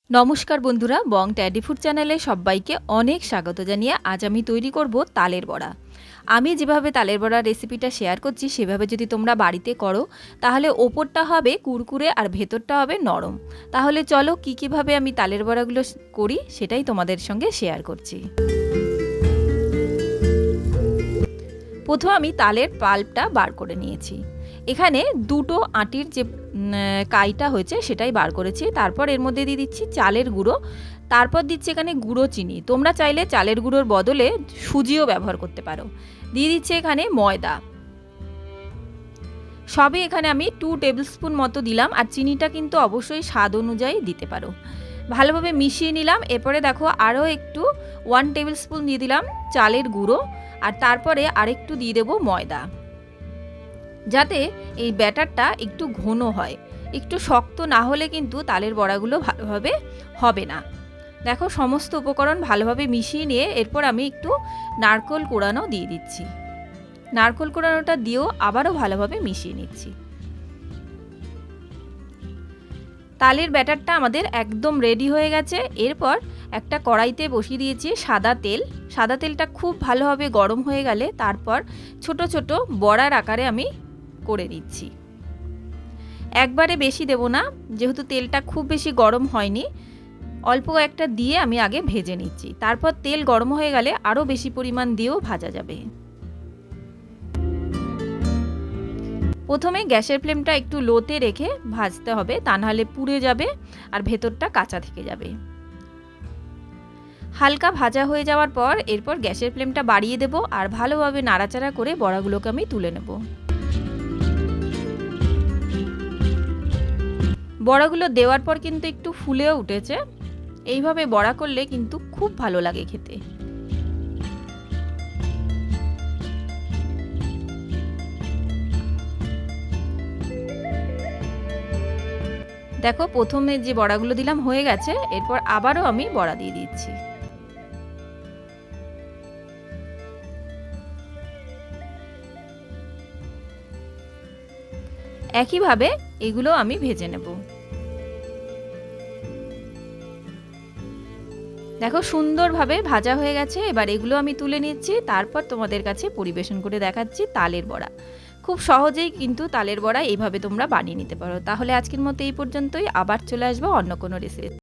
নমস্কার বন্ধুরা, বং teddy food চ্যানেলে সবাইকে অনেক স্বাগত জানিয়ে আজ আমি তৈরি করব তালের বড়া। আমি যেভাবে তালের বড়ার রেসিপিটা শেয়ার করছি সেভাবে যদি তোমরা বাড়িতে করো তাহলে ওপরটা হবে কুরকুরে আর ভেতরটা হবে নরম। তাহলে চলো কীভাবে আমি তালের বড়াগুলো করি সেটাই তোমাদের সঙ্গে শেয়ার করছি। প্রথমে আমি তালের পাল্পটা বার করে নিয়েছি। এখানে দুটো আটির যে কাইটা হয়েছে সেটাই বার করেছি। তারপর এর মধ্যে দিয়ে দিচ্ছি চালের গুঁড়ো, তারপর দিচ্ছি এখানে গুঁড়ো চিনি। তোমরা চাইলে চালের গুঁড়োর বদলে সুজিও ব্যবহার করতে পারো। দিয়ে দিচ্ছি এখানে ময়দা। সবই এখানে আমি 2 টেবিল স্পুন মতো দিলাম, আর চিনিটা কিন্তু অবশ্যই স্বাদ অনুযায়ী দিতে পারো। ভালোভাবে মিশিয়ে নিলাম। এরপরে দেখো আরও একটু 1 টেবিল স্পুন দিয়ে দিলাম চালের গুঁড়ো, আর তারপরে আরেকটু দিয়ে দেবো ময়দা, যাতে এই ব্যাটারটা একটু ঘন হয়। একটু শক্ত না হলে কিন্তু তালের বড়াগুলো ভালোভাবে হবে না। দেখো সমস্ত উপকরণ ভালোভাবে মিশিয়ে নিয়ে এরপর আমি একটু নারকেল কোড়ানো দিয়ে দিচ্ছি। নারকেল কোড়ানোটা দিয়েও আবারও ভালোভাবে মিশিয়ে নিচ্ছি। তালের ব্যাটারটা আমাদের একদম রেডি হয়ে গেছে। এরপর একটা কড়াইতে বসিয়ে দিয়েছি সাদা তেল। সাদা তেলটা খুব ভালোভাবে গরম হয়ে গেলে তারপর ছোট ছোট বড়ার আকারে আমি করে দিচ্ছি। একবারে বেশি দেব না, যেহেতু তেলটা খুব বেশি গরম হয়নি। অল্প একটা দিয়ে আমি আগে ভেজে নিচ্ছি, তারপর তেল গরম হয়ে গেলে আরও বেশি পরিমাণ দিয়েও ভাজা যাবে। প্রথমে গ্যাসের ফ্লেমটা একটু লোতে রেখে ভাজতে হবে, তা নাহলে পুড়ে যাবে আর ভেতরটা কাঁচা থেকে যাবে। হালকা ভাজা হয়ে যাওয়ার পর এরপর গ্যাসের ফ্লেমটা বাড়িয়ে দেব, আর ভালোভাবে নাড়াচাড়া করে বড়াগুলোকে আমি তুলে নেব। বড়াগুলো দেওয়ার পর কিন্তু একটু ফুলেও উঠেছে। এইভাবে বড়া করলে কিন্তু খুব ভালো লাগে খেতে। দেখো প্রথমে যে বড়াগুলো দিলাম হয়ে গেছে, এরপর আবারও আমি বড়া দিয়ে দিচ্ছি। একইভাবে এগুলো আমি ভেজে নেব। দেখো সুন্দরভাবে ভাজা হয়ে গেছে। এবার এগুলো আমি তুলে নিচ্ছি, তারপর তোমাদের কাছে পরিবেশন করে দেখাচ্ছি তালের বড়া। খুব সহজেই কিন্তু তালের বড়া এইভাবে তোমরা বানিয়ে নিতে পারো। তাহলে আজকের মতো এই পর্যন্তই, আবার চলে আসবো অন্য কোনো রেসিপি।